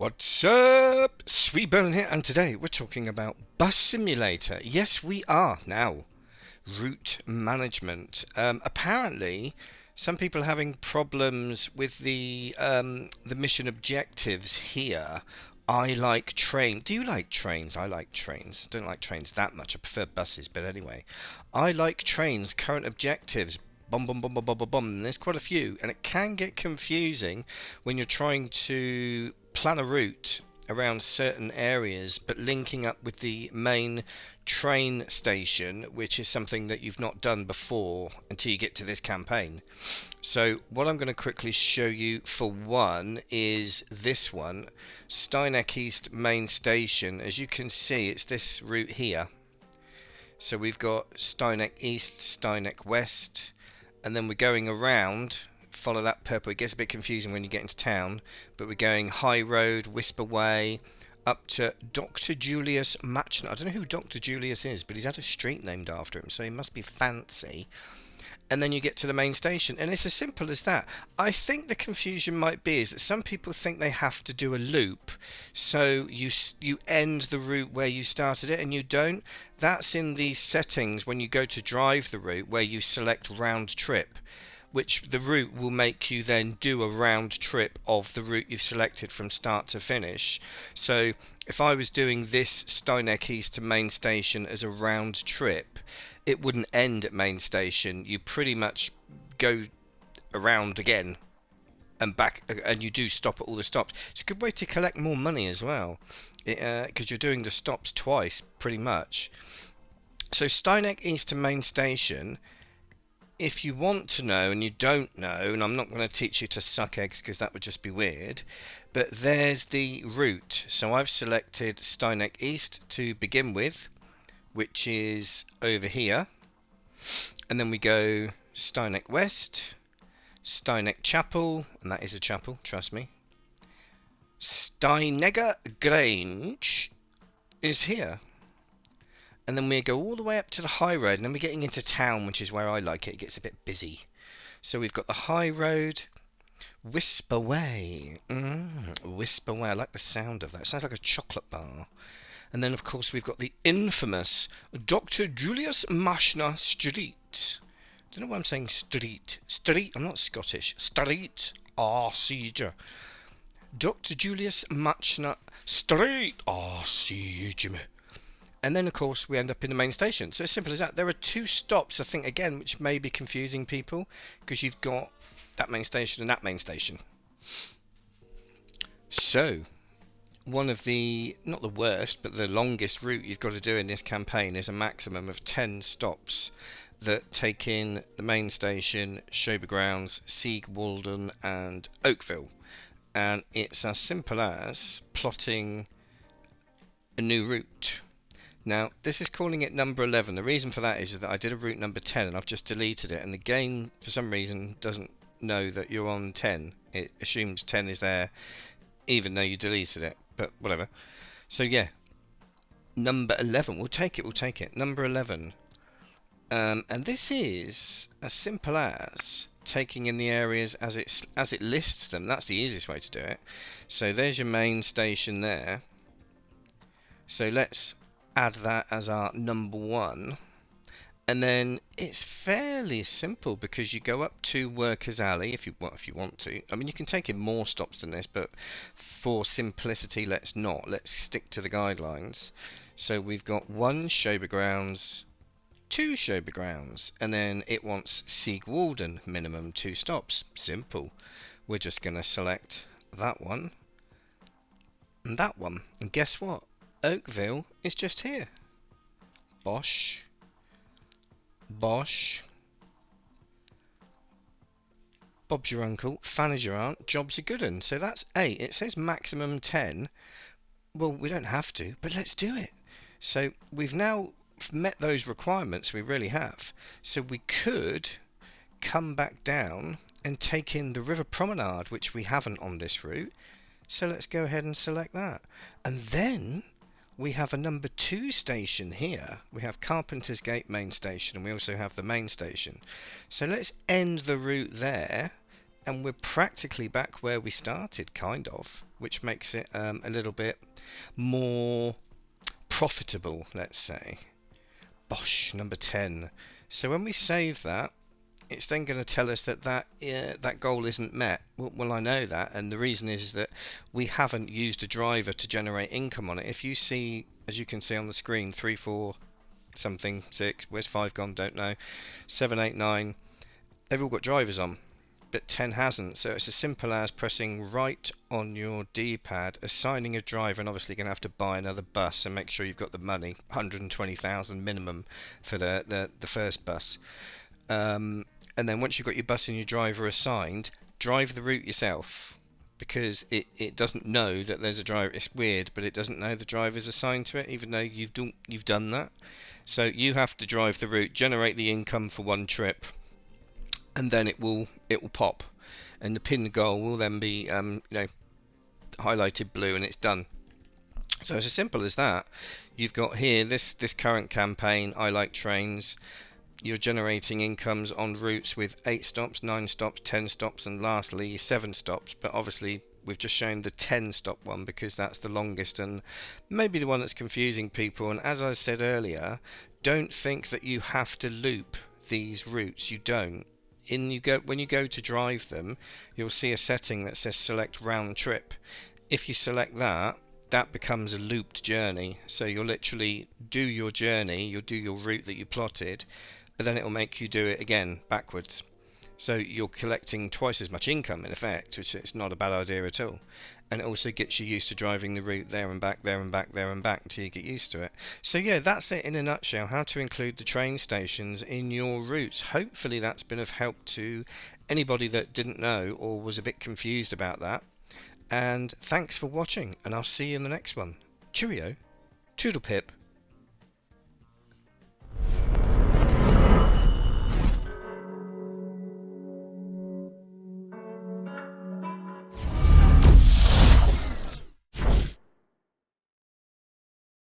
What's up? SweetBolin here, and today we're talking about Bus Simulator. Yes, we are now. Route management. Apparently, some people are having problems with the mission objectives here. I like train. Do you like trains? I like trains. I don't like trains that much. I prefer buses, but anyway. I like trains. Current objectives. Bum bum bum bum bum bum bum. And there's quite a few, and it can get confusing when you're trying to plan a route around certain areas, but linking up with the main train station, which is something that you've not done before until you get to this campaign. So what I'm going to quickly show you for one is this one, Steineck East main station. As you can see, it's this route here. So we've got Steineck East, Steineck West, and then we're going around. Follow that purple. It gets a bit confusing when you get into town, but we're going High Road, Whisper Way, up to Dr. Julius Matchner. I don't know who Dr. Julius is, but he's had a street named after him, so he must be fancy. And then you get to the main station, and it's as simple as that. I think the confusion might be is that some people think they have to do a loop, so you end the route where you started it, and you don't. That's in the settings when you go to drive the route, where you select round trip, which the route will make you then do a round trip of the route you've selected from start to finish. So if I was doing this Steineck East to main station as a round trip, it wouldn't end at main station. You pretty much go around again and back, and you do stop at all the stops. It's a good way to collect more money as well, because you're doing the stops twice pretty much. So Steineck East to main station, if you want to know and you don't know, and I'm not going to teach you to suck eggs because that would just be weird, but there's the route. So I've selected Steineck East to begin with, which is over here, and then we go Steineck West, Steineck Chapel, and that is a chapel, trust me. Steinegger Grange is here. And then we go all the way up to the High Road, and then we're getting into town, which is where I like it. It gets a bit busy. So we've got the High Road, Whisper Way. Whisper Way, I like the sound of that. It sounds like a chocolate bar. And then, of course, we've got the infamous Dr. Julius Matchner Street. I don't know why I'm saying street. Street, I'm not Scottish. Street. Ah, siege. Dr. Julius Matchner Street. Ah, siege me. And then, of course, we end up in the main station. So it's simple as that. There are two stops, I think, again, which may be confusing people, because you've got that main station and that main station. So, one of the, not the worst, but the longest route you've got to do in this campaign is a maximum of 10 stops that take in the main station, Showgrounds, Siegwalden, and Oakville. And it's as simple as plotting a new route. Now, this is calling it number 11. The reason for that is that I did a route number 10 and I've just deleted it, and the game, for some reason, doesn't know that you're on 10. It assumes 10 is there, even though you deleted it, but whatever. So, yeah, number 11. We'll take it. Number 11. And this is as simple as taking in the areas as it lists them. That's the easiest way to do it. So, there's your main station there. So, let's add that as our number 1, and then it's fairly simple because you go up to Workers Alley if you want to. I mean, you can take in more stops than this, but for simplicity, let's not. Let's stick to the guidelines. So we've got 1 Showgrounds, 2 Showgrounds, and then it wants Siegwalden, minimum 2 stops. Simple. We're just going to select that one and that one, and guess what? Oakville is just here. Bosh. Bosh. Bob's your uncle. Fan is your aunt. Job's a good un. So that's 8. It says maximum 10. Well, we don't have to, but let's do it. So we've now met those requirements. We really have. So we could come back down and take in the River Promenade, which we haven't on this route. So let's go ahead and select that. And then we have a number 2 station here. We have Carpenter's Gate main station, and we also have the main station. So let's end the route there and we're practically back where we started, kind of, which makes it a little bit more profitable, let's say. Bosh, number 10. So when we save that, it's then going to tell us that that goal isn't met. Well, I know that, and the reason is that we haven't used a driver to generate income on it. If you see, as you can see on the screen, 3, 4, something, 6, where's 5 gone, don't know, 7, 8, 9, they've all got drivers on, but 10 hasn't. So it's as simple as pressing right on your D-pad, assigning a driver, and obviously you're going to have to buy another bus and make sure you've got the money, 120,000 minimum for the first bus. And then once you've got your bus and your driver assigned, drive the route yourself, because it doesn't know that there's a driver. It's weird, but it doesn't know the driver's assigned to it, even though you've done that. So you have to drive the route, generate the income for one trip, and then it will pop, and the pinned goal will then be highlighted blue, and it's done. So it's as simple as that. You've got here this current campaign, I Like Trains. You're generating incomes on routes with 8 stops, 9 stops, 10 stops, and lastly 7 stops. But obviously we've just shown the 10 stop one because that's the longest and maybe the one that's confusing people. And as I said earlier, don't think that you have to loop these routes. You don't. When you go to drive them, you'll see a setting that says select round trip. If you select that, that becomes a looped journey. So you'll literally do your journey, you'll do your route that you plotted, but then it will make you do it again backwards. So you're collecting twice as much income in effect, which is not a bad idea at all. And it also gets you used to driving the route there and back, there and back, there and back until you get used to it. So yeah, that's it in a nutshell, how to include the train stations in your routes. Hopefully that's been of help to anybody that didn't know or was a bit confused about that. And thanks for watching, and I'll see you in the next one. Cheerio, toodle pip.